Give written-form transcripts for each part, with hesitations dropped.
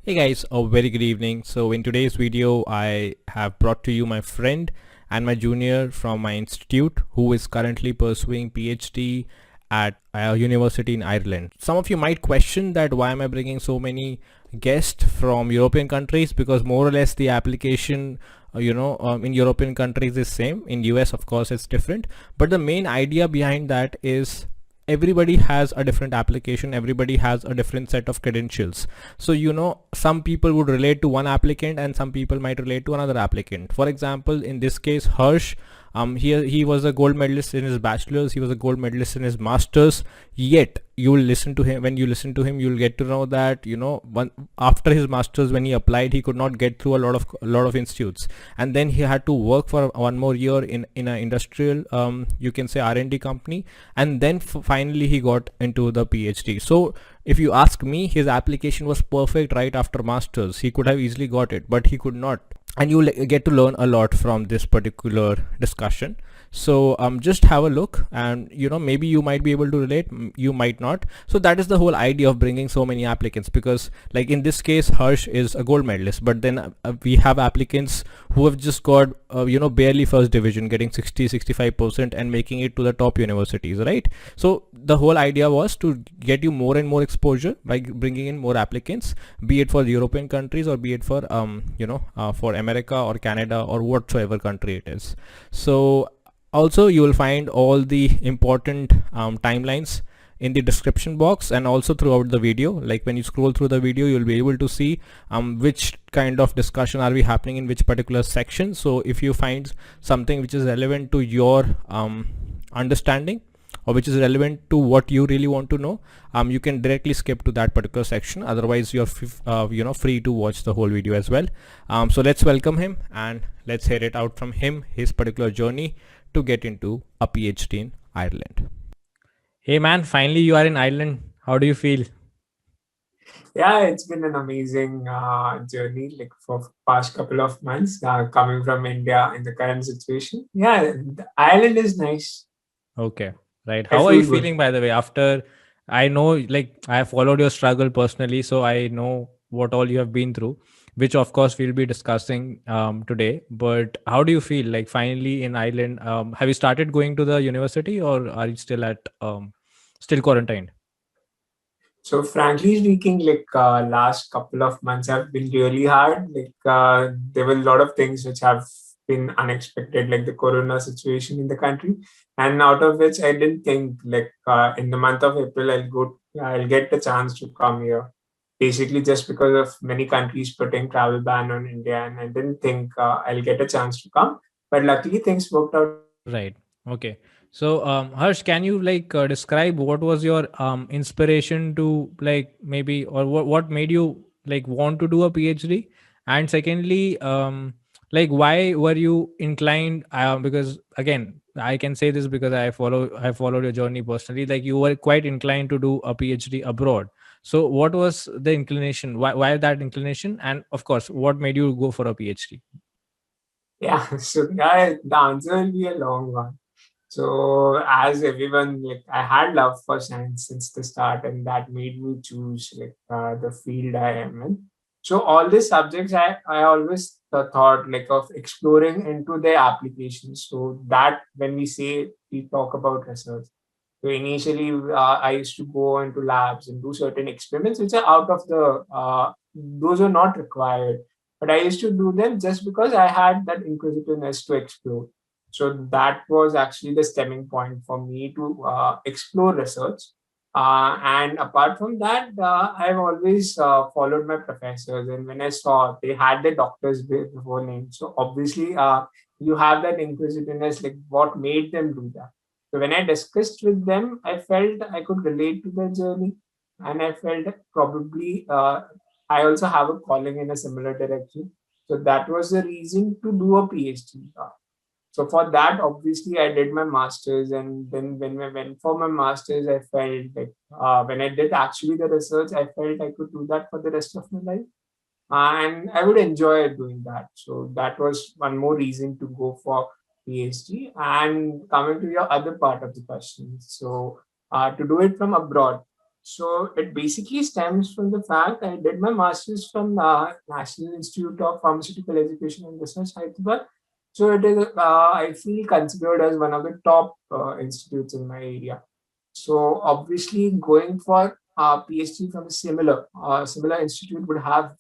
Hey guys, a very good evening. So in today's video, I have brought to you my friend and my junior from my institute who is currently pursuing PhD at a university in Ireland. Some of you might question that why am I bringing so many guests from European countries, because more or less the application in European countries is same. In US, of course, it's different. But the main idea behind that is everybody has a different application, everybody has a different set of credentials. So some people would relate to one applicant and some people might relate to another applicant. For example, in this case, Harsh, he was a gold medalist in his bachelor's, he was a gold medalist in his master's, yet you will listen to him. When you listen to him, you'll get to know that after his master's, when he applied, he could not get through a lot of institutes, and then he had to work for one more year in an industrial you can say R&D company, and then finally he got into the PhD. So if you ask me, his application was perfect right after masters. He could have easily got it, but he could not. And you will get to learn a lot from this particular discussion. So just have a look, and maybe you might be able to relate, you might not. So that is the whole idea of bringing so many applicants, because like in this case, Harsh is a gold medalist, but then we have applicants who have just got barely first division, getting 60-65% and making it to the top universities, right? So the whole idea was to get you more and more exposure by bringing in more applicants, be it for the European countries or be it for for America or Canada or whatsoever country it is. So also you will find all the important timelines in the description box and also throughout the video. Like when you scroll through the video, you'll be able to see which kind of discussion are we happening in which particular section. So if you find something which is relevant to your understanding, or which is relevant to what you really want to know, you can directly skip to that particular section. Otherwise you're free to watch the whole video as well. So let's welcome him and let's hear it out from him, his particular journey to get into a PhD in Ireland. Hey man, finally you are in Ireland. How do you feel? Yeah, it's been an amazing journey, like for past couple of months, coming from India in the current situation. Yeah, the Ireland is nice. Okay, right. I How are you feel good. feeling, by the way? After, I know, like, I have followed your struggle personally, so I know what all you have been through, which of course we'll be discussing today. But how do you feel, like, finally in Ireland? Have you started going to the university, or are you still at still quarantined? So frankly speaking, like last couple of months have been really hard. Like there were a lot of things which have been unexpected, like the corona situation in the country, and out of which I didn't think like in the month of April I'll get the chance to come here. Basically, just because of many countries putting travel ban on India, and I didn't think I'll get a chance to come. But luckily, things worked out. Right. Okay. So, Harsh, can you like describe what was your inspiration to like maybe, or what made you like want to do a PhD? And secondly, like why were you inclined? Because again, I can say this because I followed your journey personally. Like you were quite inclined to do a PhD abroad. So, what was the inclination? Why that inclination? And of course, what made you go for a PhD? Yeah, so yeah, the answer will be a long one. So as everyone, like I had love for science since the start, and that made me choose like the field I am in. So all these subjects, I always thought like of exploring into their applications. So that when we talk about research. So initially, I used to go into labs and do certain experiments which are out of the those are not required, but I used to do them just because I had that inquisitiveness to explore. So that was actually the stemming point for me to explore research. And apart from that, I've always followed my professors. And when I saw they had the doctors before name, so obviously you have that inquisitiveness, like what made them do that. So when I discussed with them, I felt I could relate to their journey, and I felt probably I also have a calling in a similar direction. So that was the reason to do a PhD. So for that, obviously, I did my masters, and then when I went for my masters, I felt like when I did actually the research, I felt I could do that for the rest of my life, and I would enjoy doing that. So that was one more reason to go for PhD. And coming to your other part of the question, so to do it from abroad. So it basically stems from the fact I did my master's from the National Institute of Pharmaceutical Education and Research, Hyderabad. So it is, I feel, considered as one of the top institutes in my area. So obviously, going for a PhD from a similar institute would have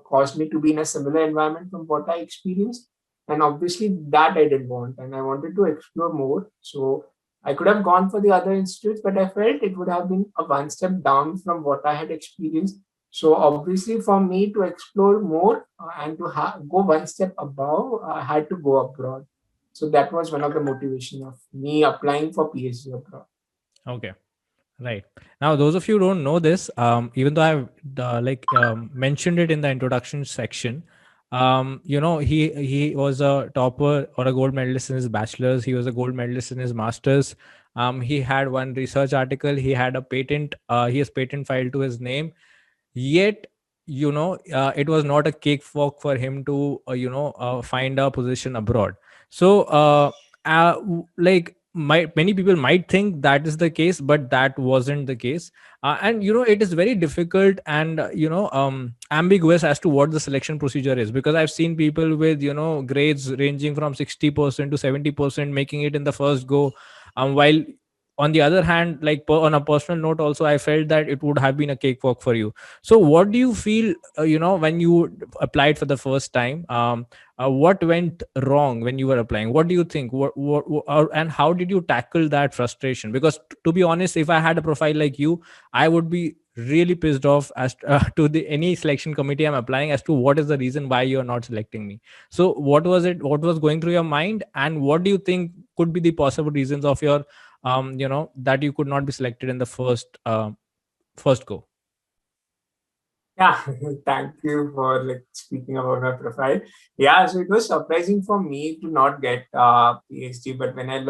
caused me to be in a similar environment from what I experienced, and obviously that I didn't want, and I wanted to explore more. So I could have gone for the other institutes, but I felt it would have been a one step down from what I had experienced. So obviously, for me to explore more and to go one step above, I had to go abroad. So that was one of the motivation of me applying for PhD abroad. Okay. Right. Now, those of you who don't know this, even though I've mentioned it in the introduction section, he was a topper or a gold medalist in his bachelor's. He was a gold medalist in his master's. He had one research article. He had a patent. He has patent filed to his name. Yet, it was not a cakewalk for him to find a position abroad. So many people might think that is the case, but that wasn't the case. And it is very difficult and ambiguous as to what the selection procedure is, because I've seen people with grades ranging from 60% to 70% making it in the first go, while on the other hand, like on a personal note also, I felt that it would have been a cakewalk for you. So what do you feel, when you applied for the first time? What went wrong when you were applying? What do you think? And how did you tackle that frustration? Because to be honest, if I had a profile like you, I would be really pissed off as to the any selection committee I'm applying as to what is the reason why you're not selecting me. So what was it? What was going through your mind? And what do you think could be the possible reasons of your that you could not be selected in the first go? Yeah, thank you for like speaking about my profile. Yeah, so it was surprising for me to not get PhD, but when I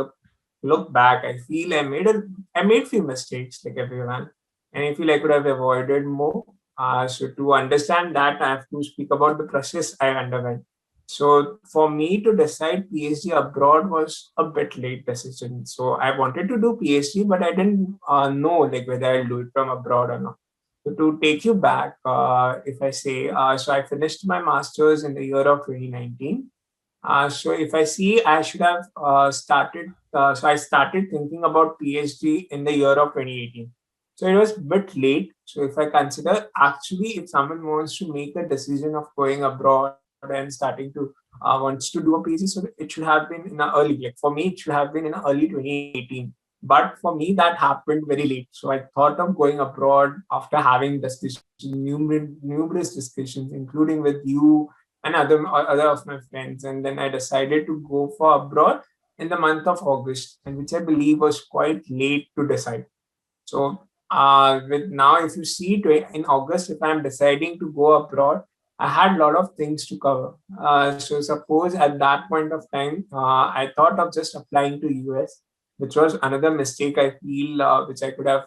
look back, I feel I made few mistakes like everyone, and I feel I could have avoided more. So to understand that, I have to speak about the process I underwent. So for me to decide PhD abroad was a bit late decision. So I wanted to do PhD, but I didn't know like whether I'll do it from abroad or not. So to take you back, if I say, so I finished my master's in the year of 2019. So if I see, I should have started. So I started thinking about PhD in the year of 2018. So it was a bit late. So if I consider actually, if someone wants to make a decision of going abroad and starting to wants to do a PhD, so it should have been in a early. Like for me, it should have been in a early 2018. But for me, that happened very late. So I thought of going abroad after having discussions, numerous discussions, including with you and other of my friends. And then I decided to go for abroad in the month of August, and which I believe was quite late to decide. So with now, if you see in August, if I'm deciding to go abroad, I had a lot of things to cover. So suppose at that point of time, I thought of just applying to US, which was another mistake I feel which I could have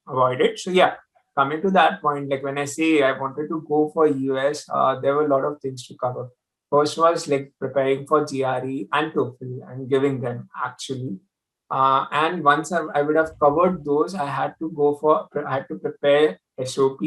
avoided. So yeah, coming to that point, like when I say I wanted to go for US, there were a lot of things to cover. First was like preparing for GRE and TOEFL and giving them actually. And once I would have covered those, I had to prepare SOP,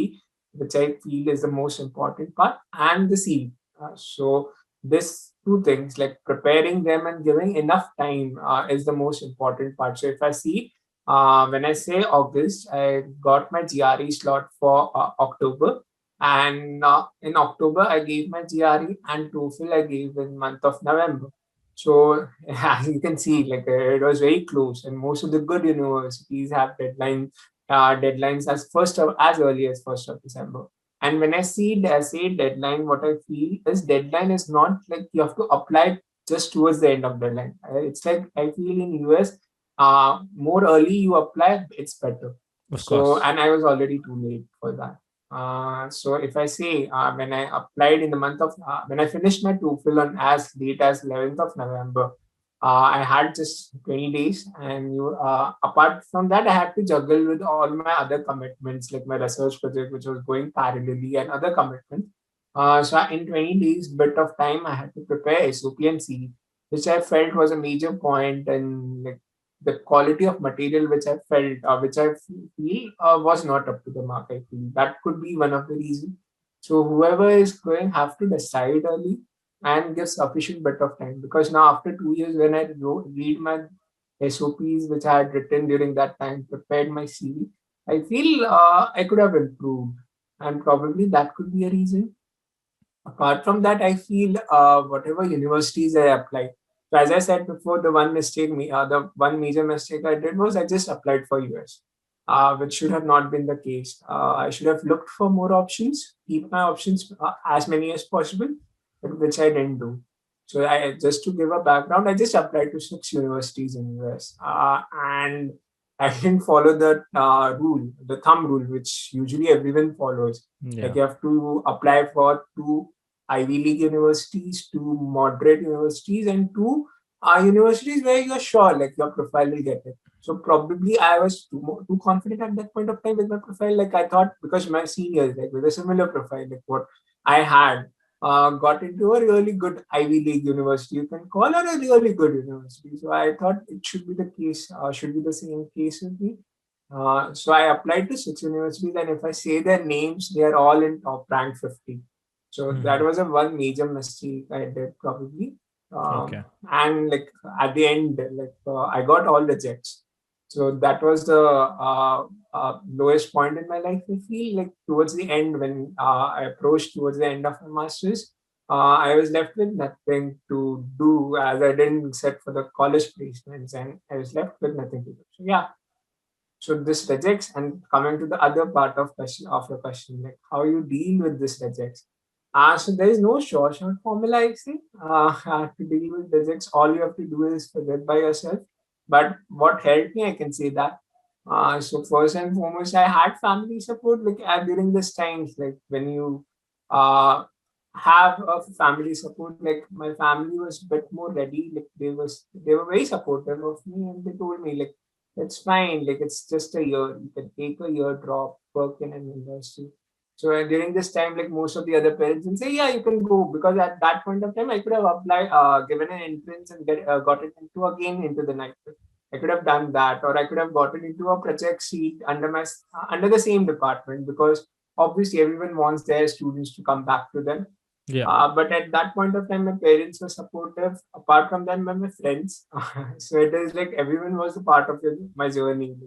which I feel is the most important part, and the CV. So this two things, like preparing them and giving enough time, is the most important part. So if I see, when I say August, I got my GRE slot for October, and in October I gave my GRE, and TOEFL I gave in month of November. So as you can see, like it was very close, and most of the good universities have deadlines as early as 1st of December. And when I say deadline, what I feel is deadline is not like you have to apply just towards the end of deadline. It's like I feel in US, more early you apply, it's better. Of So, course. and I was already too late for that. So if I say when I applied in the month of when I finished my TOEFL on as late as 11th of November, I had just 20 days, and apart from that, I had to juggle with all my other commitments like my research project, which was going parallelly, and other commitments. So in 20 days, bit of time, I had to prepare SOP and CV, which I felt was a major point, and like the quality of material which I felt, which I feel was not up to the mark. I feel that could be one of the reasons. So whoever is going have to decide early and give sufficient bit of time, because now after 2 years, when I read my SOPs which I had written during that time, prepared my CV, I feel I could have improved, and probably that could be a reason. Apart from that, I feel whatever universities I apply. So as I said before, the one major mistake I did was I just applied for US, which should have not been the case. I should have looked for more options, keep my options as many as possible, but which I didn't do. So I just to give a background, I just applied to 6 universities in US, and I didn't follow the rule, the thumb rule, which usually everyone follows. Like Yeah. you have to apply for two Ivy League universities, two moderate universities, and two universities where you're sure like your profile will get it. So probably I was too confident at that point of time with my profile. Like I thought, because my seniors like with a similar profile like what I had, got into a really good Ivy League university, you can call, or a really good university. So I thought it should be the case, should be the same case with me. So I applied to 6 universities, and if I say their names, they are all in top rank 50. So that Mhm. was a one major mistake I did probably. Okay. And like at the end, like I got all the checks. So that was the lowest point in my life. I feel like towards the end, when I approached towards the end of my masters, I was left with nothing to do, as I didn't set for the college placements, and I was left with nothing to do. So yeah, so this rejects, and coming to the other part of your question, like how you deal with this rejects. So there is no short formula, I say. To deal with rejects, all you have to do is forget by yourself. But what helped me, I can say that. So first and foremost, I had family support like during this times, like when you uh, have a family support. Like my family was a bit more ready. Like they were very supportive of me, and they told me like it's fine. Like it's just a year. You can take a year drop, work in an industry. So during this time, like most of the other parents will say, yeah, you can go, because at that point of time, I could have applied, given an entrance and got it into again into the night. I could have done that, or I could have gotten into a project seat under under the same department, because obviously everyone wants their students to come back to them. Yeah. But at that point of time, my parents were supportive. Apart from them, my friends. So it is like everyone was a part of my journey.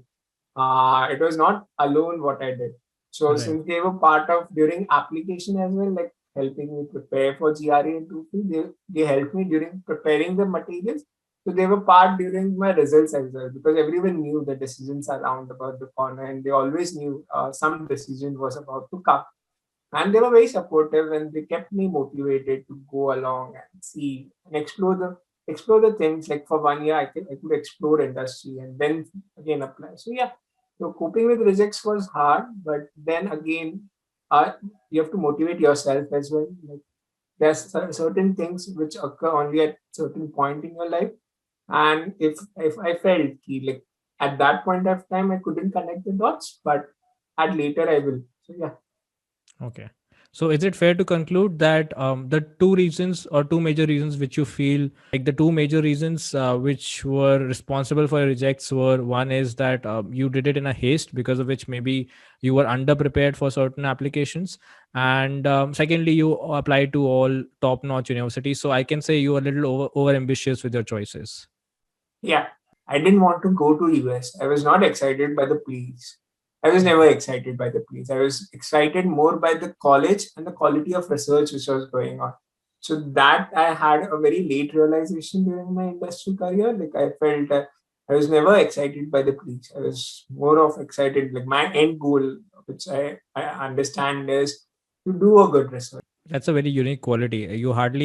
It was not alone what I did. So Right. since they were part of during application as well, like helping me prepare for GRE and TOEFL, they helped me during preparing the materials. So they were part during my results as well, because everyone knew the decisions are around about the corner, and they always knew some decision was about to come, and they were very supportive, and they kept me motivated to go along and see and explore the things. Like for 1 year I could explore industry and then again apply. So yeah, so coping with rejects was hard, but then again, uh, you have to motivate yourself as well. Like there's certain things which occur only at certain point in your life, and if I felt like at that point of time I couldn't connect the dots, but at later I will. So yeah. Okay. So is it fair to conclude that the two reasons or two major reasons which you feel like the two major reasons which were responsible for your rejects were, one is that you did it in a haste, because of which maybe you were underprepared for certain applications, and secondly you applied to all top notch universities. So I can say you were a little over ambitious with your choices. Yeah, I didn't want to go to US. I was not excited by the place. I was never Okay. excited by the place. I was excited more by the college and the quality of research which was going on. So that I had a very late realization during my industry career. Like I felt I was never excited by the place. I was more of excited, like my end goal, which I understand is to do a good research. That's a very unique quality.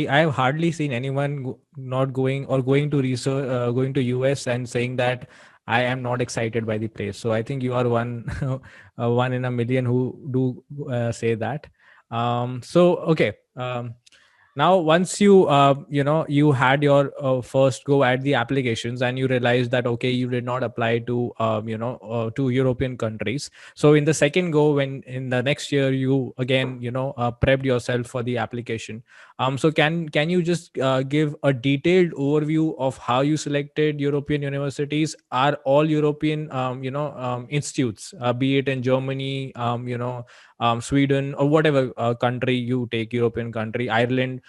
I have hardly seen anyone not going or going to research, going to US and saying that I am not excited by the place. So I think you are one, one in a million who do say that. So okay. Now, once you you had your first go at the applications, and you realized that okay, you did not apply to to European countries. So in the second go, when in the next year you again prepped yourself for the application. So can you just give a detailed overview of how you selected European universities? Are all European institutes, be it in Germany, Sweden, or whatever country you take, European country, Ireland,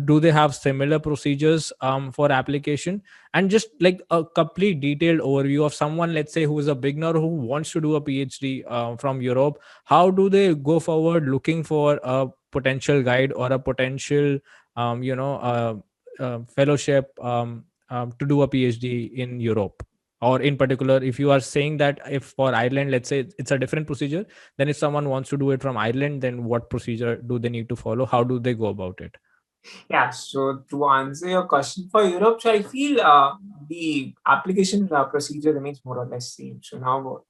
do they have similar procedures for application? And just like a complete detailed overview of someone, let's say, who is a beginner who wants to do a PhD from Europe. How do they go forward looking for a potential guide or a potential fellowship to do a PhD in Europe? Or in particular, if you are saying that if for Ireland, let's say it's a different procedure, then if someone wants to do it from Ireland, then what procedure do they need to follow? How do they go about it? Yeah, so to answer your question for Europe, so I feel the application procedure remains more or less same. So now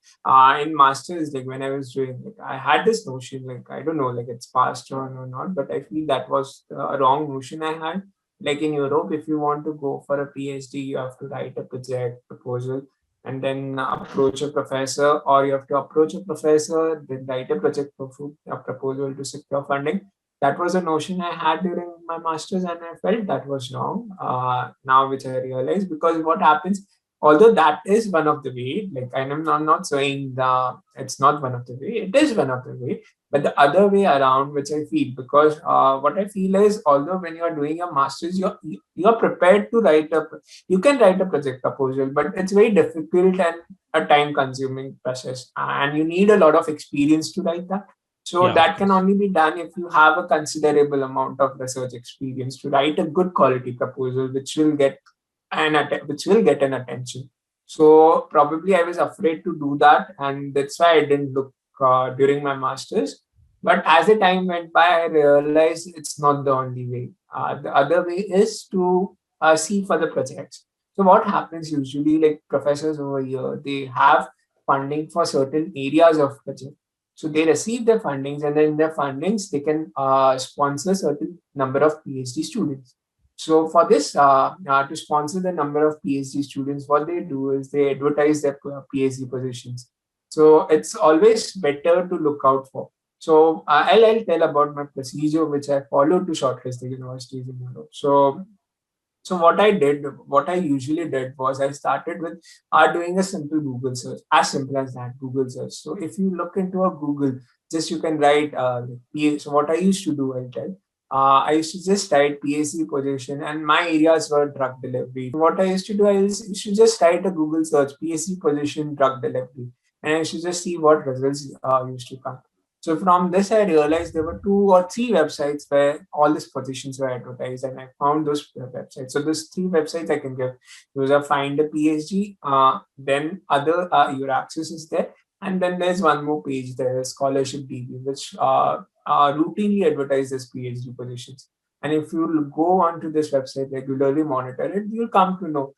in masters, like when I was doing, like I had this notion, like I don't know, like it's passed on or not, but I feel that was a wrong notion I had. Like in Europe, if you want to go for a PhD, you have to write a project proposal and then approach a professor, or you have to approach a professor, then write a proposal to secure funding. That was a notion I had during my master's, and I felt that was wrong. Now, which I realize, because what happens, although that is one of the way, like I'm not saying it's not one of the way, it is one of the way, but the other way around, which I feel, because what I feel is, although when you are doing a master's, you're prepared to you can write a project proposal, but it's very difficult and a time consuming process, and you need a lot of experience to write that. So Yeah, of that can course. only be done if you have a considerable amount of research experience to write a good quality proposal, which will get an attention. So probably I was afraid to do that, and that's why I didn't look during my masters. But as the time went by, I realized it's not the only way. The other way is to see for the projects. So what happens usually, like professors over here, they have funding for certain areas of project. So they receive their fundings, and then in their fundings, they can sponsor certain number of PhD students. So for this, to sponsor the number of PhD students, what they do is they advertise their PhD positions. So it's always better to look out for. So I'll tell about my procedure which I followed to shortlist the universities in Europe. So what I usually did was I started with doing a simple Google search, as simple as that, Google search. So if you look into a Google, just you can write, so what I used to do, I'll tell. I used to just write PhD position, and my areas were drug delivery. So what I used to do, used to just write a Google search, PhD position, drug delivery, and I used to just see what results used to come. So from this, I realized there were 2 or 3 websites where all these positions were advertised, and I found those websites. So those 3 websites I can give. Those are Find a PhD, then other your access is there, and then there's one more page there, Scholarship DB, which routinely advertises PhD positions. And if you go onto this website regularly, monitor it, you'll come to know.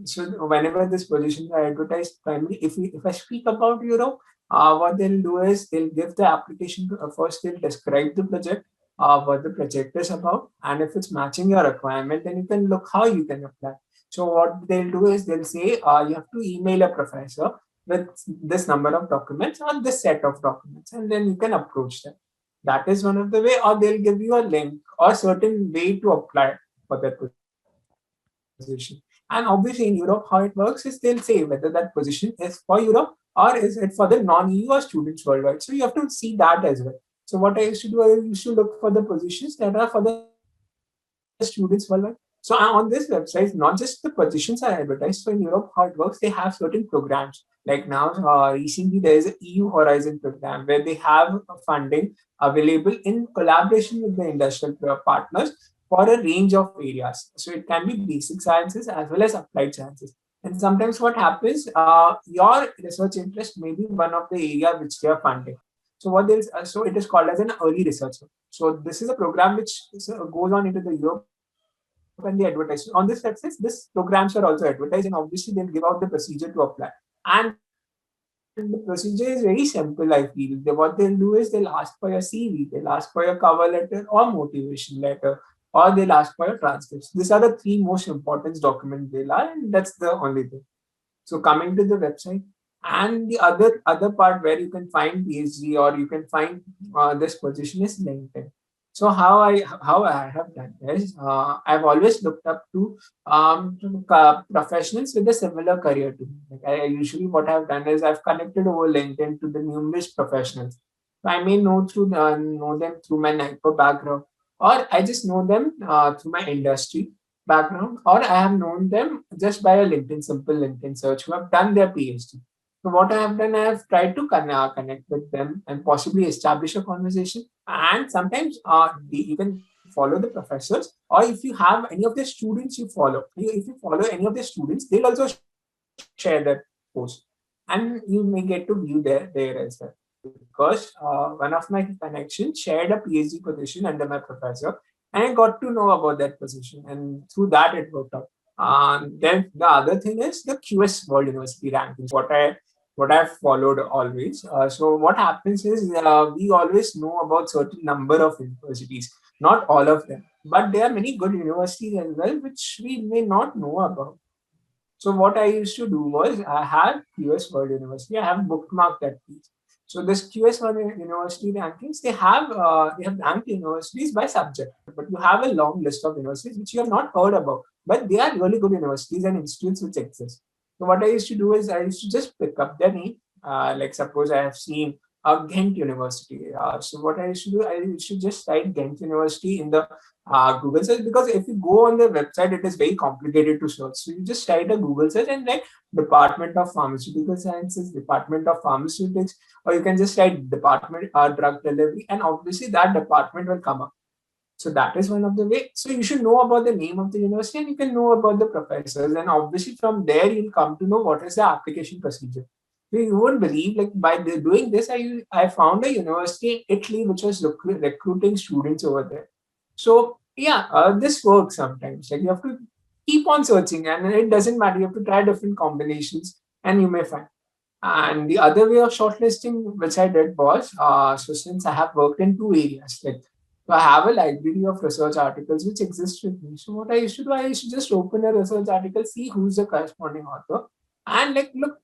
So whenever these positions are advertised, primarily, if I speak about Europe, what they'll do is they'll give the application to, first they'll describe the project, what the project is about, and if it's matching your requirement, then you can look how you can apply. So what they'll do is they'll say you have to email a professor with this number of documents or this set of documents, and then you can approach them. That is one of the way, or they'll give you a link or certain way to apply for that position. And obviously in Europe, how it works is they'll say whether that position is for Europe or is it for the non-EU or students worldwide. So you have to see that as well. So what I used to do, I used to look for the positions that are for the students worldwide. So on this website, not just the positions are advertised. So in Europe, how it works, they have certain programs. Like now, recently there is a EU Horizon program where they have funding available in collaboration with the industrial partners for a range of areas. So it can be basic sciences as well as applied sciences. And sometimes what happens, your research interest may be one of the area which they are funding. So so it is called as an early researcher. So this is a program which goes on into the Europe, and they advertise on this website. This programs are also advertised, and obviously they'll give out the procedure to apply. And there are certain the procedure is very simple, I feel. What they'll do is they'll ask for your CV, they'll ask for your cover letter or motivation letter, or they'll ask for your transcripts. These are the three most important documents they'll ask, and that's the only thing. So coming to the website, and the other part where you can find PhD or you can find this position is LinkedIn. So how I have done is I've always looked up to professionals with a similar career to me. Like I usually what I've done is I've connected over LinkedIn to the numerous professionals. So I may know them through my NIPA background, or I just know them through my industry background, or I have known them just by a simple LinkedIn search, who have done their PhD. So what I have done, I have tried to connect with them and possibly establish a conversation. And sometimes you can follow the professors, or if you have any of the students you follow, if you follow any of the students, they'll also share that post, and you may get to view there as well. Because one of my connections shared a PhD position under my professor, and I got to know about that position, and through that it worked out. Then the other thing is the QS World University rankings. What I've followed always. So what happens is we always know about certain number of universities, not all of them, but there are many good universities as well which we may not know about. So what I used to do was I had QS World University. I have bookmarked that page. So this QS World University rankings, they have ranked universities by subject, but you have a long list of universities which you have not heard about, but they are really good universities and institutes which exist. So what I used to do is I used to just pick up their name. Like suppose I have seen Ghent University. So what I used to do, I used to just write Ghent University in the Google search, because if you go on the website, it is very complicated to search. So you just write a Google search and write Department of Pharmaceutical Sciences, Department of Pharmaceutics, or you can just write Department Drug Delivery, and obviously that department will come up. So that is one of the way. So you should know about the name of the university, and you can know about the professors, and obviously from there you'll come to know what is the application procedure. So you won't believe, like by doing this, I found a university in Italy which was recruiting students over there. So yeah, this works sometimes. Like you have to keep on searching, and it doesn't matter. You have to try different combinations, and you may find. And the other way of shortlisting, which I did was, so since I have worked in two areas, like so I have a library of research articles which exist with me. So what I used to do, I used to just open a research article, see who's the corresponding author, and like look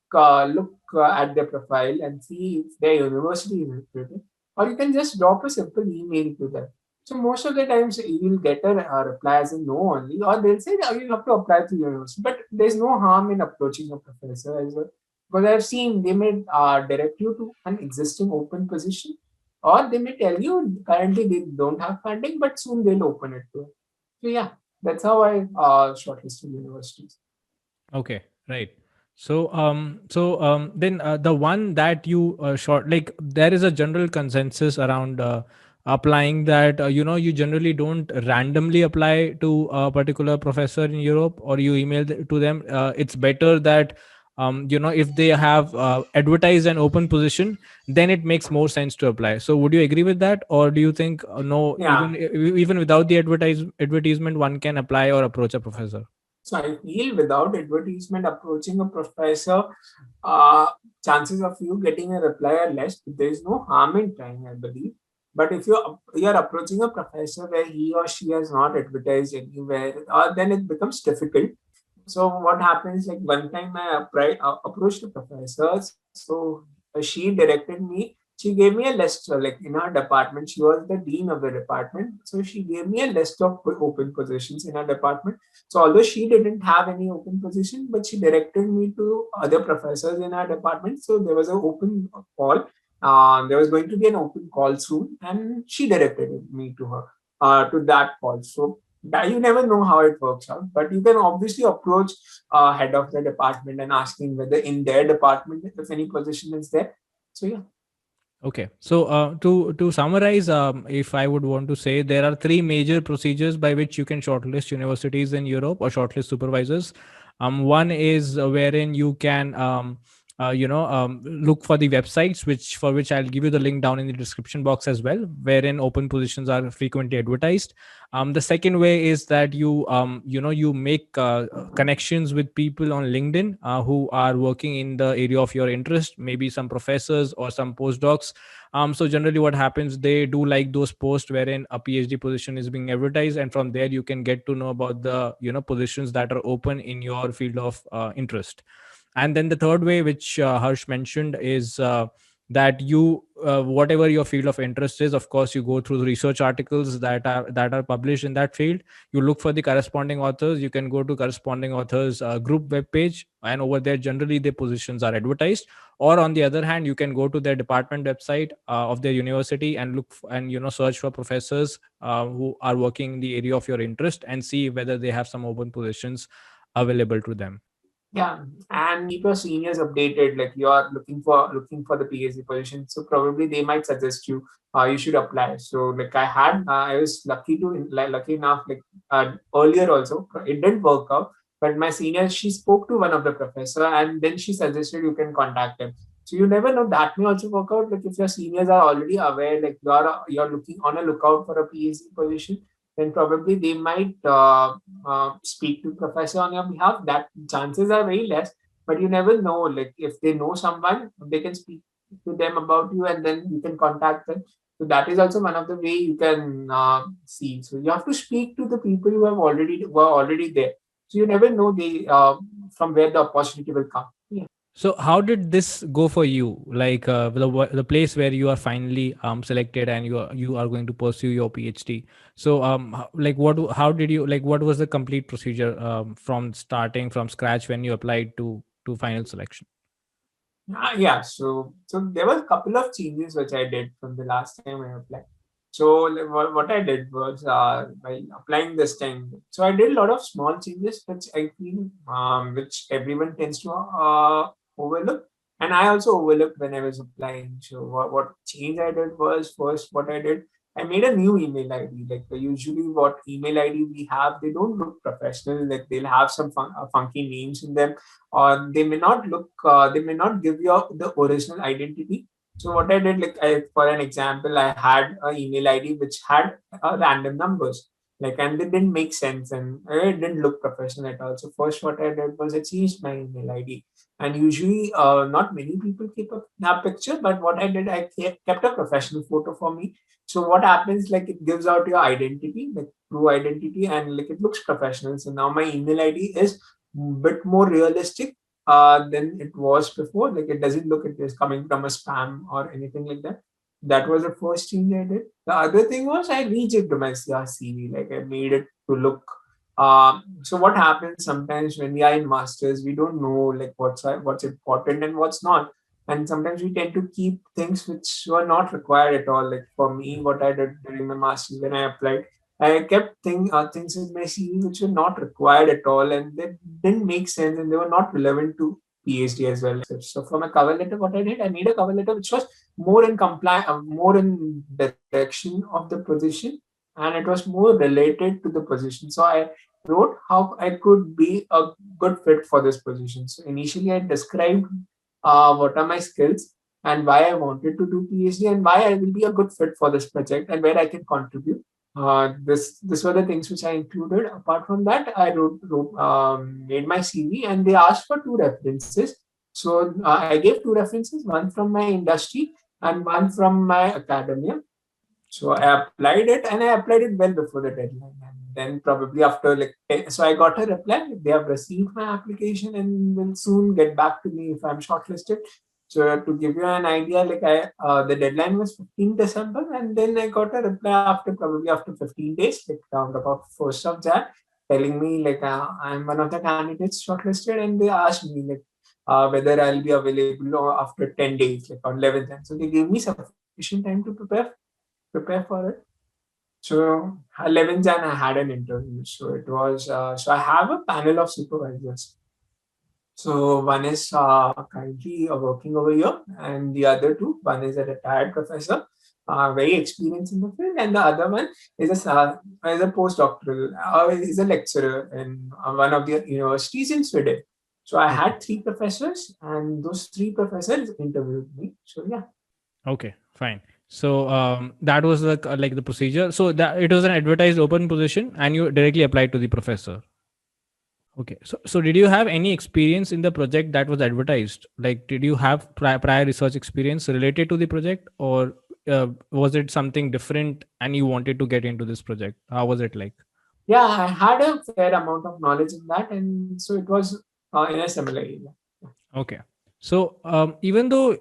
at their profile and see if their university is recruiting, or you can just drop a simple email to them. So most of the times you will get a reply as a no only, or they'll say that you have to apply to university. But there's no harm in approaching a professor as well, because I've seen they may direct you to an existing open position, or they may tell you currently they don't have funding, but soon they'll open it to it. So yeah, that's how I shortlisted universities. Okay, right. Then the one that you like there is a general consensus around applying that you generally don't randomly apply to a particular professor in Europe, or you email to them. It's better that if they have advertised an open position, then it makes more sense to apply. So would you agree with that, or do you think no, Yeah. even without the advertisement one can apply or approach a professor? So I feel without advertisement approaching a professor, uh, chances of you getting a reply are less. There is no harm in trying, I believe. But if you're approaching a professor where he or she has not advertised anywhere, then it becomes difficult. So what happens, like one time approached a professor, so she directed me. She gave me a list, like in her department, she was the dean of the department. So she gave me a list of open positions in her department. So although she didn't have any open position, but she directed me to other professors in our department. So there was an open call. There was going to be an open call soon, and she directed me to her to that call. So that you never know how it works out, but you can obviously approach head of the department and asking whether in their department if any position is there. So yeah. Okay, so to summarize, if I would want to say, there are three major procedures by which you can shortlist universities in Europe or shortlist supervisors. One is wherein you can look for the websites which I'll give you the link down in the description box as well, wherein open positions are frequently advertised. The second way is that you make connections with people on LinkedIn who are working in the area of your interest, maybe some professors or some postdocs. So generally what happens, they do like those posts wherein a PhD position is being advertised, and from there you can get to know about the positions that are open in your field of interest. And then the third way, which Harsh mentioned, is that you whatever your field of interest is, of course you go through the research articles that are published in that field. You look for the corresponding authors. You can go to corresponding authors group web page, and over there generally the positions are advertised. Or on the other hand, you can go to their department website of their university and and search for professors who are working in the area of your interest, and see whether they have some open positions available to them. Yeah, and keep your seniors updated. Like you're looking for the PhD position, so probably they might suggest you you should apply. So like I was lucky enough earlier also it didn't work out, but my senior, she spoke to one of the professor and then she suggested you can contact him. So you never know, that may also work out. Like if your seniors are already aware, like you're looking on a lookout for a PhD position, then probably they might speak to professor on your behalf. That chances are very less, but you never know. Like if they know someone, they can speak to them about you, and then you can contact them. So that is also one of the way you can see. So you have to speak to the people who are already there. So you never know from where the opportunity will come. Yeah. So how did this go for you? Like the place where you are finally selected and you are going to pursue your PhD. So like how did you, like what was the complete procedure from starting from scratch when you applied to final selection? Yeah, so there were a couple of changes which I did from the last time I applied. So like, what I did was by applying this time. So I did a lot of small changes which I feel which everyone tends to overlook, and I also overlooked when I was applying. So what change I did was, first what I did, I made a new email ID. Like usually what email ID we have, they don't look professional. Like they'll have some funky names in them, or they may not give you the original identity. So what I did, for an example, I had an email ID which had random numbers, like, and it didn't make sense and it didn't look professional at all. So first what I did was I changed my email ID. And usually not many people keep a picture, but what I did, I kept a professional photo for me. So what happens, like, it gives out your identity, like true identity, and like it looks professional. So now my email ID is bit more realistic than it was before. Like it doesn't look it is coming from a spam or anything like that. That was the first change I did. The other thing was I rejigged my CV. Like I made it to look. So what happens sometimes when we are in masters, we don't know like what's important and what's not. And sometimes we tend to keep things which were not required at all. Like for me, what I did during my masters when I applied, I kept things in my CV which were not required at all, and they didn't make sense, and they were not relevant to PhD as well. So for my cover letter, what I did, I made a cover letter which was more in direction of the position, and it was more related to the position. So I wrote how I could be a good fit for this position. So initially, I described what are my skills and why I wanted to do PhD and why I will be a good fit for this project and where I can contribute. This were the things which I included. Apart from that, I made my CV, and they asked for two references. So I gave two references, one from my industry and one from my academia. So I applied it, and I applied it well before the deadline. And then probably after so I got a reply. They have received my application and will soon get back to me if I'm shortlisted. So to give you an idea, the deadline was 15 December, and then I got a reply after 15 days, like around about 1st of Jan, telling me I'm one of the candidates shortlisted, and they asked me whether I'll be available after 10 days, like on 11th. And so they gave me sufficient time to prepare for it. So 11th Jan, I had an interview. So it was so I have a panel of supervisors. So one is currently working over here, and the other two, one is a retired professor, very experienced in the field, and the other one is a postdoctoral, is a lecturer in one of the universities in Sweden. So I Okay. had three professors, and those three professors interviewed me. So yeah. Okay, fine. So that was like the procedure. So that it was an advertised open position, and you directly applied to the professor. Okay. So did you have any experience in the project that was advertised? Like, did you have prior research experience related to the project, or was it something different and you wanted to get into this project? How was it like? Yeah, I had a fair amount of knowledge in that, and so it was in a similar area. Okay. So even though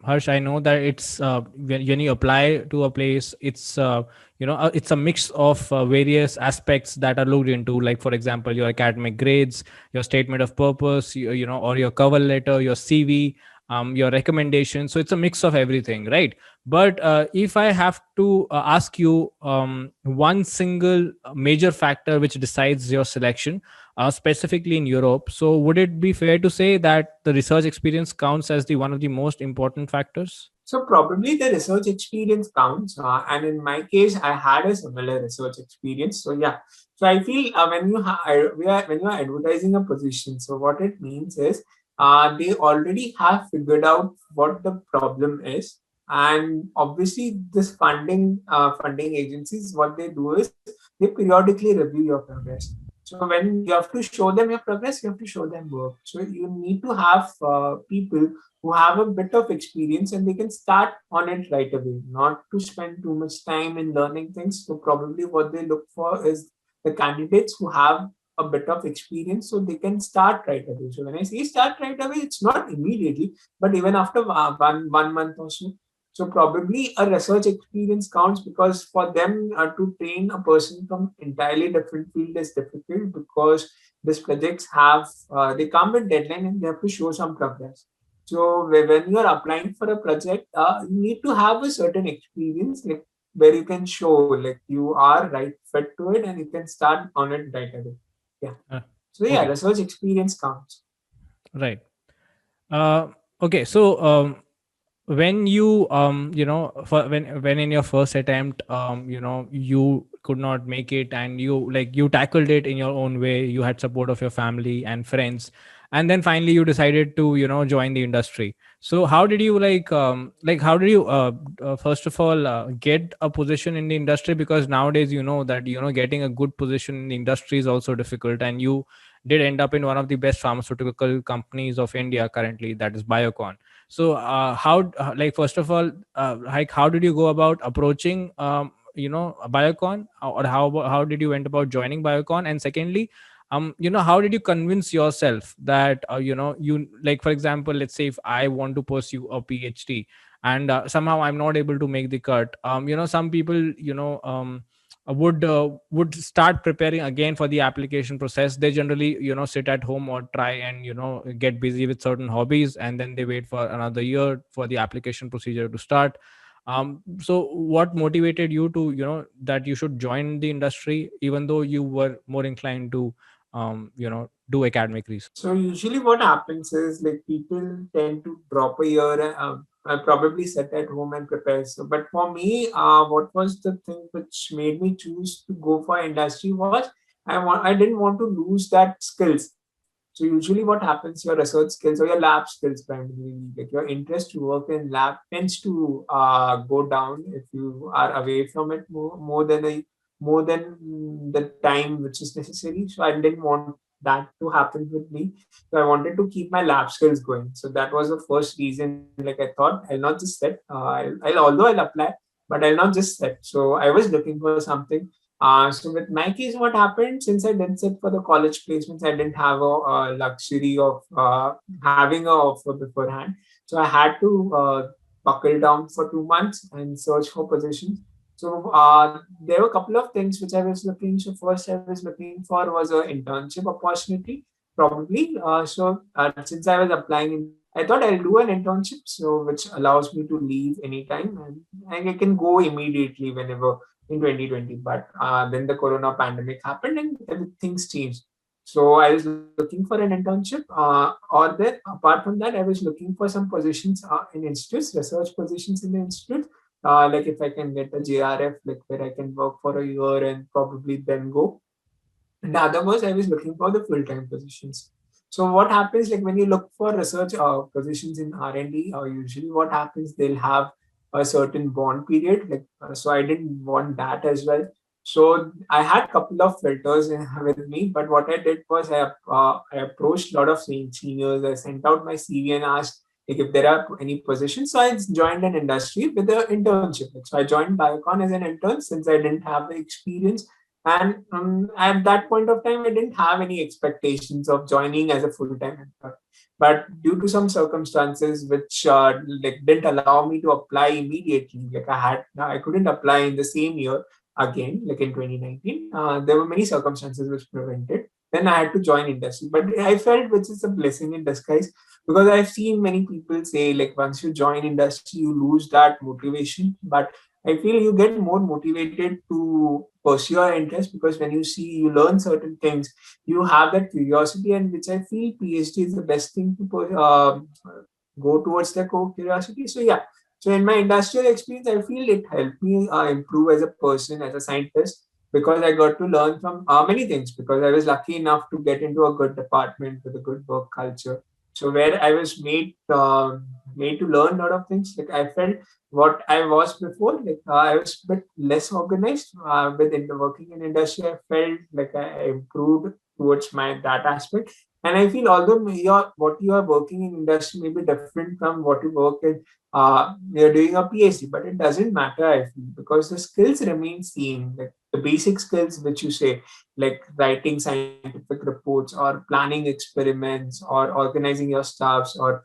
Harsh, I know that it's when you apply to a place, it's it's a mix of various aspects that are looked into. Like for example, your academic grades, your statement of purpose, or your cover letter, your CV, your recommendation. So it's a mix of everything, right? But if I have to ask you one single major factor which decides your selection, specifically in Europe. So, would it be fair to say that the research experience counts as the one of the most important factors? So probably the research experience counts, and in my case, I had a similar research experience. So yeah, so I feel when you are advertising a position, so what it means is they already have figured out what the problem is, and obviously this funding agencies, what they do is they periodically review your progress. So when you have to show them your progress, you have to show them work. So you need to have people who have a bit of experience and they can start on it right away, not to spend too much time in learning things. So probably what they look for is the candidates who have a bit of experience so they can start right away. So when I say start right away, it's not immediately, but even after one month or so. So probably a research experience counts because for them to train a person from entirely different field is difficult because these projects have they come with deadline and they have to show some progress. So when you are applying for a project, you need to have a certain experience, like where you can show like you are right fit to it and you can start on it right away. Yeah. Uh, So yeah, okay, research experience counts. right. Uh, okay, so when you when in your first attempt you could not make it, and you tackled it in your own way, you had support of your family and friends, and then finally you decided to join the industry. So how did you how did you first of all get a position in the industry? Because nowadays that getting a good position in the industry is also difficult, and you did end up in one of the best pharmaceutical companies of India currently, that is Biocon. So how first of all how did you go about approaching Biocon, or how did you went about joining Biocon? And secondly, how did you convince yourself that you, like for example, let's say if I want to pursue a PhD, and somehow I'm not able to make the cut, some people would start preparing again for the application process. They generally sit at home or try and get busy with certain hobbies, and then they wait for another year for the application procedure to start. So what motivated you to that you should join the industry even though you were more inclined to do academic research? So usually what happens is like people tend to drop a year and probably sit at home and prepare. So, but for me, what was the thing which made me choose to go for industry was I didn't want to lose that skills. So usually what happens, your research skills or your lab skills primarily, like your interest to work in lab tends to go down if you are away from it more than the time which is necessary. So I didn't want that to happen with me. So I wanted to keep my lab skills going. So that was the first reason. Like I thought, I'll not just sit. Although I'll apply, but I'll not just sit. So I was looking for something. So with my case, what happened since I didn't sit for the college placements, I didn't have a luxury of having a offer beforehand. So I had to buckle down for 2 months and search for positions. So there were a couple of things which I was looking. So first, I was looking for was an internship opportunity, probably. Since I was applying, I thought I'll do an internship, so which allows me to leave anytime and I can go immediately whenever in 2020. But then the corona pandemic happened and things changed. So I was looking for an internship, or then apart from that, I was looking for some positions in institutes, research positions in the institute. Like if I can get a JRF, like where I can work for a year and probably then go. And the other was I was looking for the full time positions. So what happens, like when you look for research positions in R&D, usually what happens, they'll have a certain bond period. So I didn't want that as well. So I had a couple of filters with me, but what I did was I approached a lot of seniors. I sent out my CV and asked like if there are any positions. So I joined an industry with an internship. So I joined Biocon as an intern since I didn't have the experience, and at that point of time, I didn't have any expectations of joining as a full-time employee. But due to some circumstances which like didn't allow me to apply immediately, like I couldn't apply in the same year again, like in 2019. There were many circumstances which prevented. Then I had to join industry, but I felt which is a blessing in disguise, because I've seen many people say like once you join industry, you lose that motivation. But I feel you get more motivated to pursue your interest, because when you see, you learn certain things, you have that curiosity, and which I feel PhD is the best thing to go towards the core curiosity. So yeah, so in my industrial experience, I feel it helped me improve as a person, as a scientist, because I got to learn from many things. Because I was lucky enough to get into a good department with a good work culture. So where I was made to learn a lot of things. Like I felt what I was before. Like I was a bit less organized within the working in industry. I felt like I improved towards my that aspect. And I feel although what you are working in industry may be different from what you work in, you're doing a PhD, but it doesn't matter. I feel because the skills remain same. Like the basic skills which you say, like writing scientific reports or planning experiments or organizing your staffs or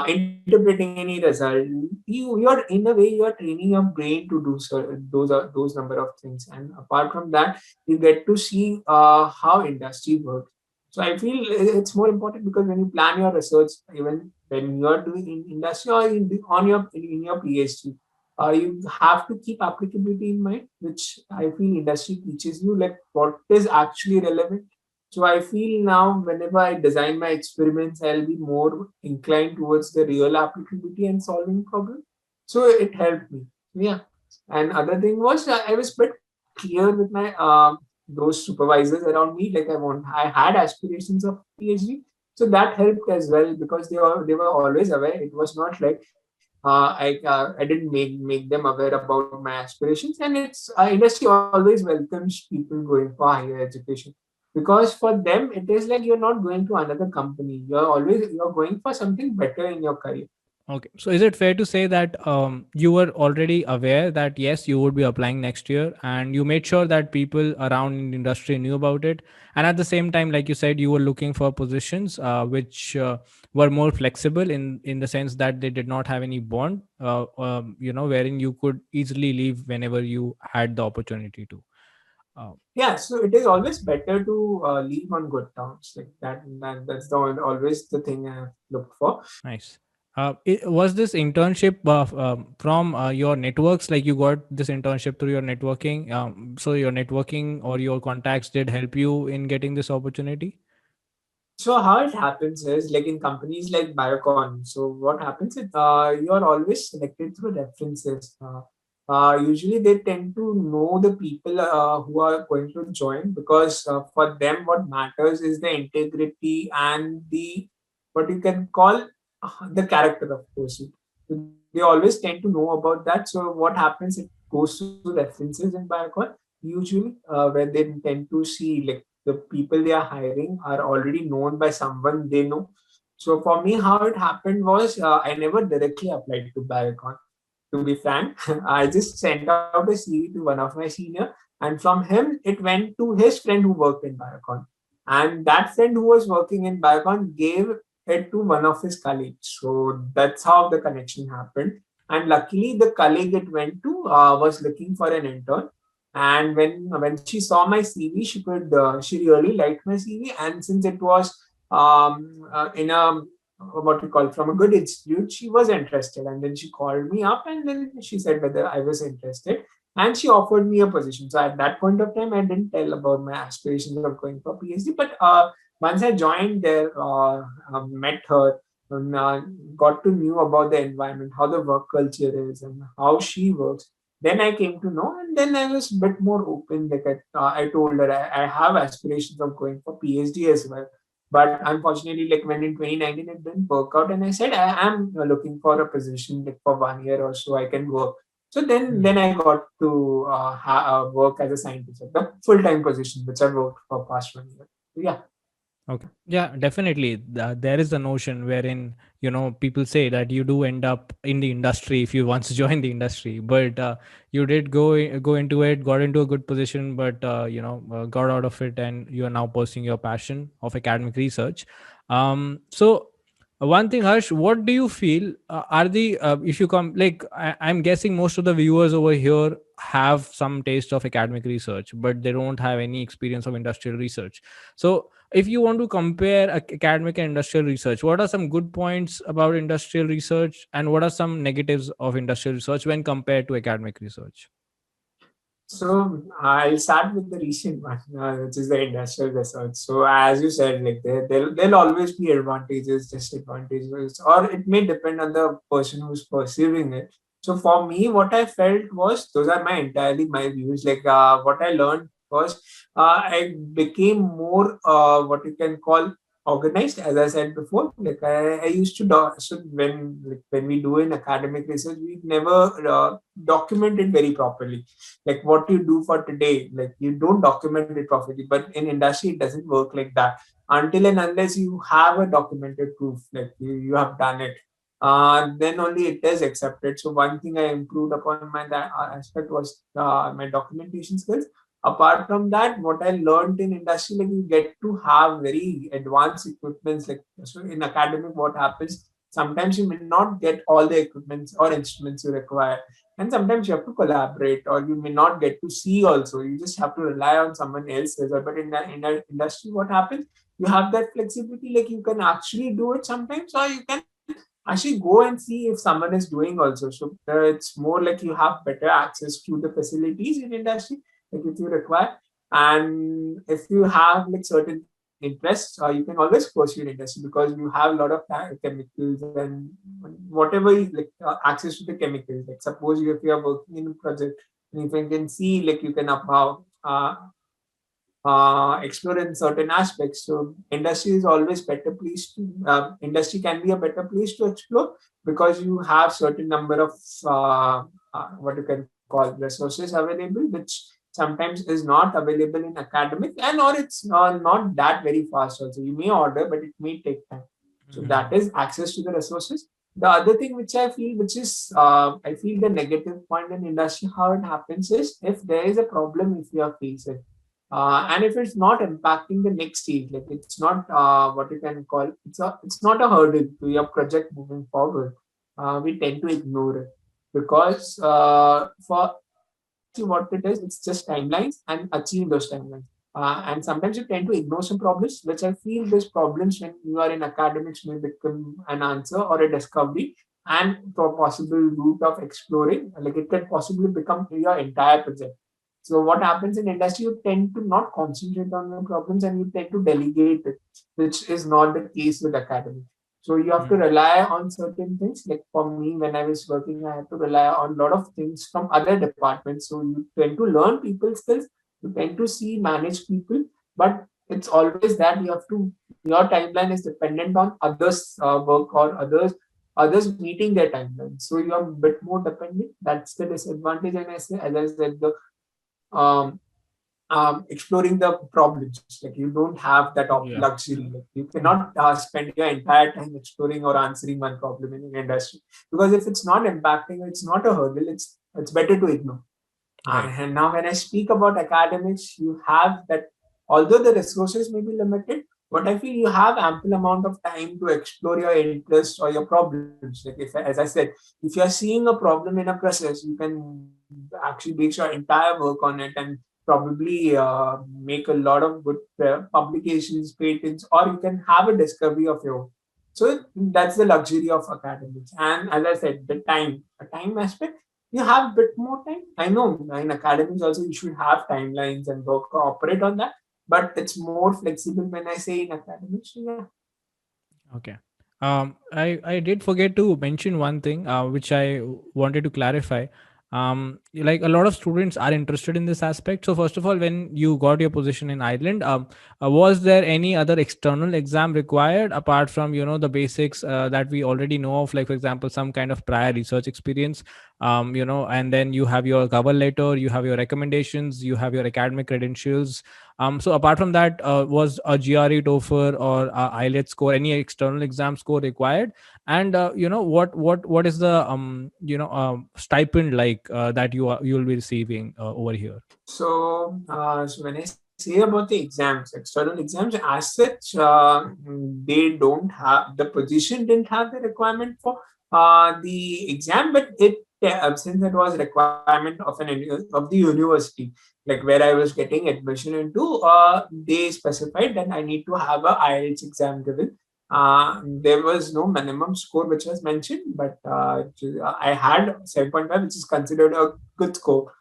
interpreting any result, you're in a way you are training your brain to do so, those number of things. And apart from that, you get to see how industry works. So I feel it's more important, because when you plan your research, even when you are doing in industry or on in your PhD, you have to keep applicability in mind, which I feel industry teaches you, like what is actually relevant. So I feel now whenever I design my experiments, I'll be more inclined towards the real applicability and solving problems. So it helped me. Yeah. And other thing was I was quite clear with my those supervisors around me. Like I had aspirations of PhD, so that helped as well, because they were always aware. It was not like I didn't make them aware about my aspirations. And it's industry always welcomes people going for higher education, because for them it is like you're not going to another company. You're going for something better in your career. Okay. So is it fair to say that you were already aware that yes, you would be applying next year, and you made sure that people around in the industry knew about it, and at the same time, like you said, you were looking for positions which were more flexible in the sense that they did not have any bond, wherein you could easily leave whenever you had the opportunity to. Uh, Yeah, so it is always better to leave on good terms, like that's always the thing I have looked for. Nice. Was this internship from your networks? Like you got this internship through your networking. So your networking or your contacts did help you in getting this opportunity. So how it happens is like in companies like Biocon. So what happens is you are always selected through references. Usually they tend to know the people who are going to join, because for them what matters is the integrity and the what you can call the character of person. They always tend to know about that. So what happens? It goes to references in Biocon usually, where they tend to see like the people they are hiring are already known by someone they know. So for me, how it happened was I never directly applied to Biocon. To be frank, I just sent out a CV to one of my senior, and from him it went to his friend who worked in Biocon, and that friend who was working in Biocon gave it to one of his colleagues. So that's how the connection happened. And luckily, the colleague it went to was looking for an intern, and when she saw my CV, she really liked my CV, and since it was in a what we call from a good institute, she was interested, and then she called me up, and then she said whether I was interested, and she offered me a position. So at that point of time, I didn't tell about my aspirations of going for PhD, but once I joined there, met her. And, got to know about the environment, how the work culture is, and how she works. Then I came to know, and then I was a bit more open. Like I told her I have aspirations of going for PhD as well. But unfortunately, like when in 2019 it didn't work out, and I said I am looking for a position like for 1 year or so I can work. So then I got to work as a scientist, like the full time position which I worked for past 1 year. So, yeah. Okay. Yeah, definitely. There is a notion wherein, people say that you do end up in the industry if you once join the industry, but you did go into it, got into a good position, but got out of it, and you are now pursuing your passion of academic research. So one thing, Harsh, what do you feel are the if you come like I'm guessing most of the viewers over here have some taste of academic research, but they don't have any experience of industrial research. So if you want to compare academic and industrial research, what are some good points about industrial research and what are some negatives of industrial research when compared to academic research? So I'll start with the recent one, which is the industrial research. So as you said, like there'll always be advantages, disadvantages, or it may depend on the person who's pursuing it. So for me, what I felt was those are my views. Like what I learned was I became more what you can call organized, as I said before. Like I used to do, so when we do in academic research, we never document it very properly, like what you do for today, like you don't document it properly. But in industry it doesn't work like that. Until and unless you have a documented proof, like you have done it, then only it is accepted. So one thing I improved upon my that aspect was my documentation skills. Apart from that, what I learned in industry, like you get to have very advanced equipments. Like so in academic, what happens, sometimes you may not get all the equipments or instruments you require, and sometimes you have to collaborate, or you may not get to see also. You just have to rely on someone else's. But in the industry, what happens? You have that flexibility, like you can actually do it sometimes, or you can actually go and see if someone is doing also. So it's more like you have better access to the facilities in industry, like if you require. And if you have like certain interests, you can always pursue industry because you have a lot of chemicals and whatever like access to the chemicals. Like suppose if you are working in a project, and if you can see, like you can explore in certain aspects. So industry is always better place to industry can be a better place to explore, because you have certain number of what you can call resources available, which sometimes is not available in academic, and or it's not that very fast also. You may order, but it may take time. So that is access to the resources. The other thing which I feel, which is I feel the negative point in industry, how it happens is if there is a problem, if you are facing, and if it's not impacting the next stage, like it's not what you can call, it's not a hurdle to your project moving forward, we tend to ignore it, because for industry what it is, it's just timelines and achieve those timelines. And sometimes you tend to ignore some problems, which I feel these problems when you are in academics may become an answer or a discovery, and for possible route of exploring, like it can possibly become your entire project. So what happens in industry, you tend to not concentrate on the problems and you tend to delegate it, which is not the case with academic. So you have to rely on certain things. Like for me, when I was working, I had to rely on a lot of things from other departments. So you tend to learn people skills, you tend to see manage people, but it's always that you have to, your timeline is dependent on others' work or others meeting their timeline. So you're a bit more dependent. That's the disadvantage. And I say, as I said, the um, exploring the problems. Like you don't have that Yeah. luxury. Like you cannot spend your entire time exploring or answering one problem in an industry, because if it's not impacting, it's not a hurdle. It's better to ignore. Right. And now, when I speak about academics, you have that. Although the resources may be limited, but I feel you have ample amount of time to explore your interests or your problems. Like if, as I said, if you are seeing a problem in a process, you can actually base your entire work on it and probably make a lot of good publications, patents, or you can have a discovery of your own. So that's the luxury of academics. And as I said, a time aspect, you have a bit more time. I know in academics also you should have timelines and work operate on that, but it's more flexible when I say in academics. So yeah. Okay. I did forget to mention one thing which I wanted to clarify. Like a lot of students are interested in this aspect. So first of all, when you got your position in Ireland, was there any other external exam required apart from the basics that we already know of, like for example some kind of prior research experience, and then you have your cover letter, you have your recommendations, you have your academic credentials. So apart from that, was a GRE, TOEFL, or IELTS score, any external exam score required? And what is the stipend like that you'll be receiving over here? So when I say about the exams, external exams, as such, they don't have the position, didn't have the requirement for the exam, but it since it was requirement of of the university, like where I was getting admission into, they specified that I need to have a IELTS exam given. There was no minimum score which was mentioned, but I had 7.5, which is considered a good score.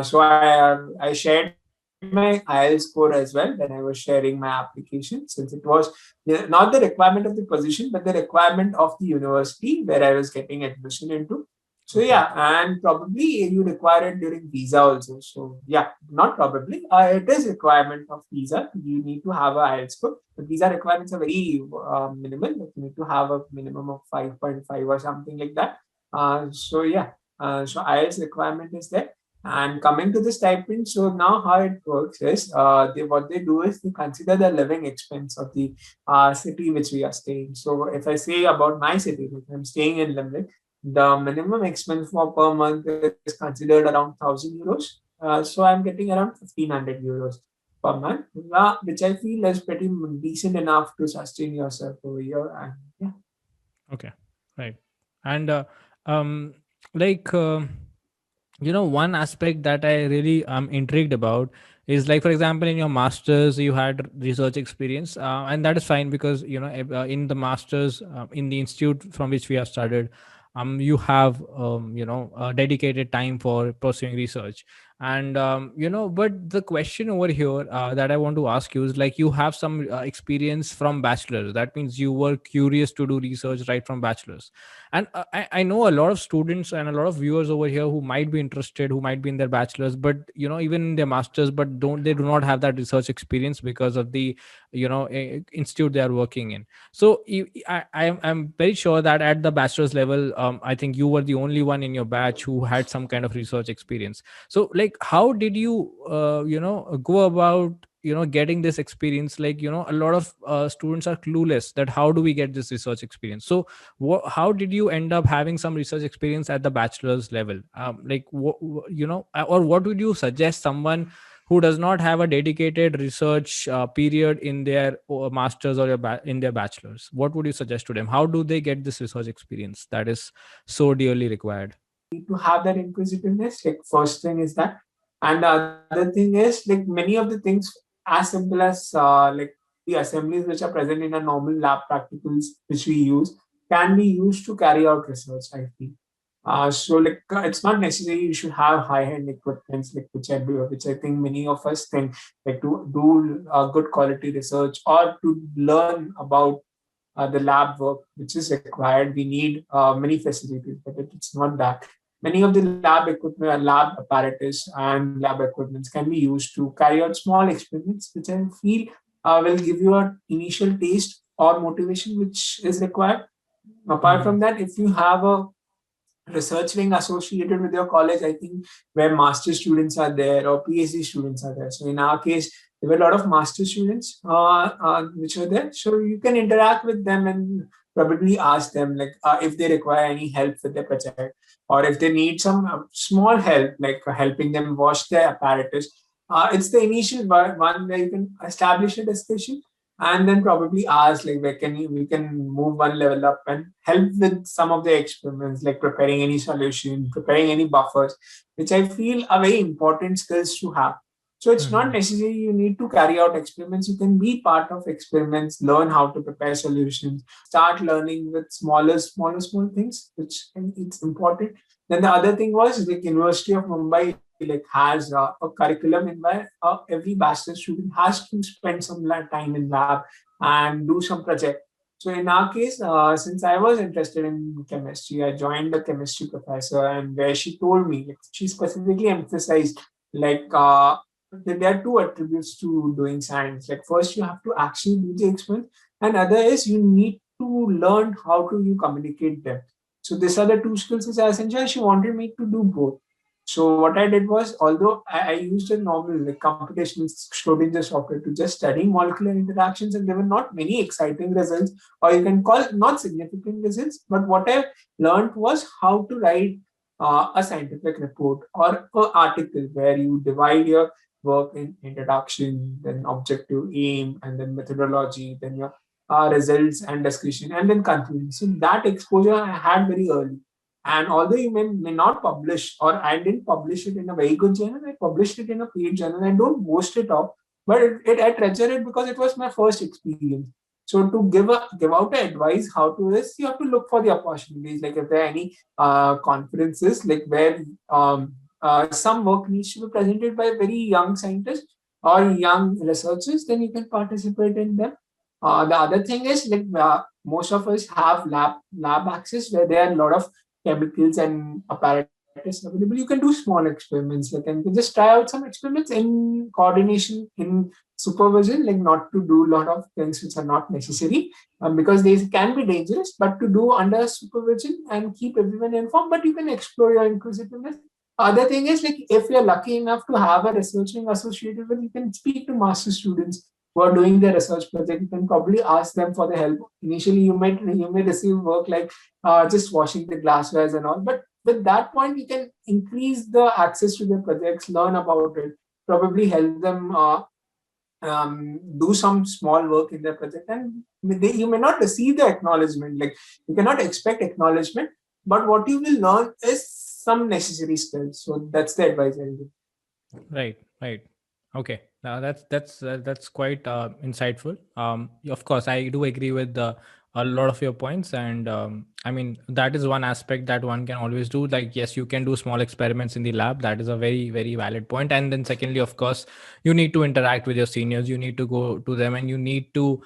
So I shared my IELTS score as well when I was sharing my application, since it was not the requirement of the position, but the requirement of the university where I was getting admission into. So Okay. yeah, and probably you require it during visa also. So yeah, not probably. It is requirement of visa. You need to have a IELTS score. The visa requirements are very minimal. Like you need to have a minimum of 5.5 or something like that. So yeah, so IELTS requirement is there. And coming to the stipend, so now how it works is, what they do is they consider the living expense of the city which we are staying. So if I say about my city, like I'm staying in Limerick, the minimum expense for per month is considered around 1,000 euros. So I'm getting around 1,500 euros per month, which I feel is pretty decent enough to sustain yourself over here. And yeah. Okay, right. And um like one aspect that I really am intrigued about is, like for example in your masters you had research experience, and that is fine because in the masters, in the institute from which we have studied, you have dedicated time for pursuing research. And but the question over here that I want to ask you is, like, you have some experience from bachelor's. That means you were curious to do research right from bachelor's. And I know a lot of students and a lot of viewers over here who might be interested, who might be in their bachelor's, but even in their masters, but do not have that research experience because of the institute they are working in. So I'm very sure that at the bachelor's level, I think you were the only one in your batch who had some kind of research experience. So, like, how did you go about getting this experience? Like, a lot of students are clueless that how do we get this research experience. So how did you end up having some research experience at the bachelor's level? Like, or what would you suggest someone who does not have a dedicated research period in their masters or in their bachelor's? What would you suggest to them? How do they get this research experience that is so dearly required? To have that inquisitiveness. Like first thing is that, and the other thing is like many of the things as simple as the assemblies which are present in a normal lab practicals which we use can be used to carry out research. I feel. So it's not necessary you should have high-end equipments like which I think many of us think, like to do good quality research or to learn about the lab work which is required. We need many facilities, but it's not that. Many of the lab equipment, lab apparatus, and lab equipments can be used to carry out small experiments, which I feel will give you an initial taste or motivation which is required. Apart Hmm. from that, if you have a research wing associated with your college, I think, where master students are there or PhD students are there. So in our case, there were a lot of master students which were there. So you can interact with them and probably ask them like if they require any help with their project, or if they need some small help, like helping them wash their apparatus. It's the initial one where you can establish a discussion and then probably ask like where can you we can move one level up and help with some of the experiments, like preparing any solution, preparing any buffers, which I feel are very important skills to have. So it's not Hmm. necessary you need to carry out experiments. You can be part of experiments, learn how to prepare solutions, start learning with small things, which it's important. Then the other thing was like University of Mumbai like has a curriculum in where every bachelor student has to spend some time in lab and do some project. So in our case, since I was interested in chemistry, I joined the chemistry professor, and where she told me, like, she specifically emphasized, like, that there are two attributes to doing science. Like, first, you have to actually do the experiment, and other is you need to learn how to you communicate them. So these are the two skills which are essential. She wanted me to do both. So what I did was, although I used a normal like computational Schrodinger software to just study molecular interactions, and there were not many exciting results, or you can call not significant results. But what I learned was how to write a scientific report or an article where you divide your work in introduction, then objective, aim, and then methodology, then your results and discussion, and then conclusion. So that exposure I had very early. And although you may not publish, or I didn't publish it in a very good journal, I published it in a paid journal. I don't boast it off, but I treasure it because it was my first experience. So to give out advice how to this, you have to look for the opportunities. Like if there are any conferences, like where some work needs to be presented by very young scientists or young researchers, then you can participate in them. The other thing is, like, most of us have lab access where there are a lot of chemicals and apparatus available. You can do small experiments, like, and you can just try out some experiments in coordination, in supervision, like not to do a lot of things which are not necessary, because they can be dangerous, but to do under supervision and keep everyone informed. But you can explore your inquisitiveness. Other thing is, like, if you're lucky enough to have a research wing associated with, you can speak to master students who are doing their research project. You can probably ask them for the help. Initially, you may receive work like just washing the glasswares and all, but with that point, you can increase the access to the projects, learn about it, probably help them do some small work in their project, and you may not receive the acknowledgement. Like, you cannot expect acknowledgement, but what you will learn is some necessary skills. So that's the advice I give. Right, right. Okay. Now that's quite insightful. Of course, I do agree with a lot of your points, and I mean that is one aspect that one can always do. Like, yes, you can do small experiments in the lab. That is a very very valid point. And then secondly, of course, you need to interact with your seniors. You need to go to them, and you need to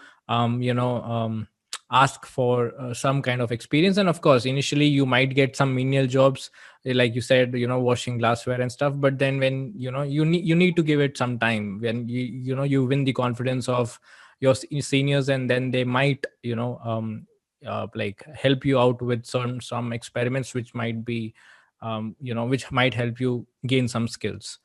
ask for some kind of experience. And of course, initially you might get some menial jobs, like you said, washing glassware and stuff. But then when you need to give it some time, when you win the confidence of your seniors, and then they might like help you out with some experiments which might be which might help you gain some skills.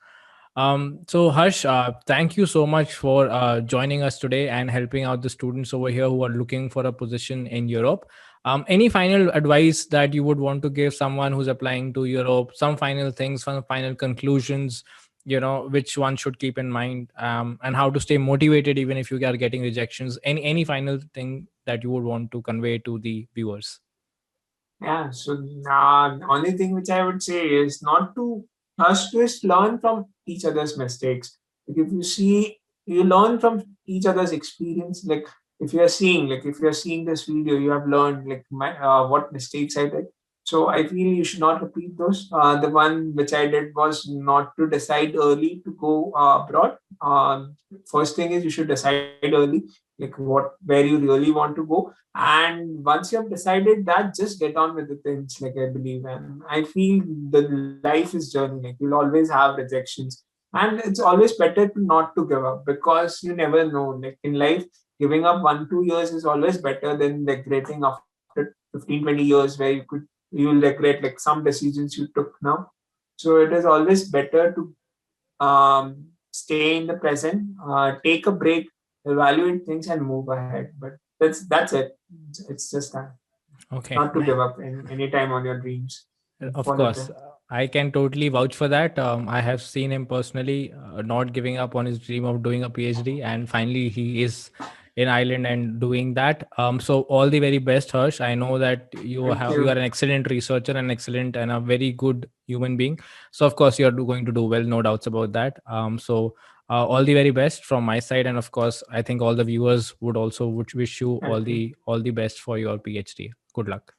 So Harsh, thank you so much for joining us today and helping out the students over here who are looking for a position in Europe. Any final advice that you would want to give someone who's applying to Europe? Some final things, some final conclusions, which one should keep in mind, and how to stay motivated even if you are getting rejections. Any final thing that you would want to convey to the viewers? Yeah, so the only thing which I would say is not to us to just learn from each other's mistakes. Like, if you see, you learn from each other's experience. Like, if you're seeing this video, you have learned, like, what mistakes I did. So I feel you should not repeat those. The one which I did was not to decide early to go abroad. First thing is, you should decide early, like where you really want to go, and once you have decided that, just get on with the things, like, I believe. And I feel the life is journey, like, you'll always have rejections, and it's always better to not to give up, because you never know, like, in life, giving up 1-2 years is always better than regretting after 15-20 years, where you'll regret, like, some decisions you took now. So it is always better to stay in the present, take a break, evaluate things, and move ahead. But that's it. It's just that, Okay. not to give up any time on your dreams. Of Follow course, them. I can totally vouch for that. I have seen him personally, not giving up on his dream of doing a PhD, and finally he is in Ireland and doing that. So all the very best, Harsh. I know that Thank you are you. an excellent researcher, an excellent and a very good human being. So of course you are going to do well, no doubts about that. So all the very best from my side, and of course I think all the viewers would wish you Thank you. all the best for your PhD. Good luck.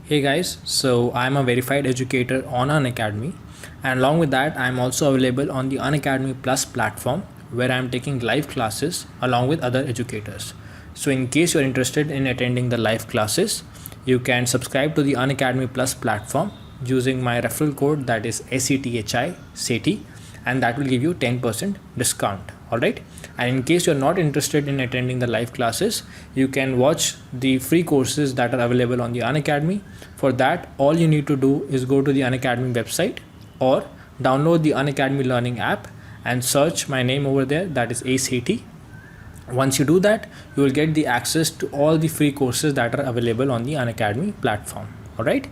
Hey guys, so I'm a verified educator on Unacademy, and along with that, I'm also available on the Unacademy Plus platform where I'm taking live classes along with other educators. So in case you're interested in attending the live classes, you can subscribe to the Unacademy Plus platform using my referral code, that is SETHI, and that will give you 10% discount. Alright, and in case you're not interested in attending the live classes, you can watch the free courses that are available on the Unacademy. For that, all you need to do is go to the Unacademy website or download the Unacademy Learning app and search my name over there, that is ACT. Once you do that, you will get the access to all the free courses that are available on the Unacademy platform. Alright.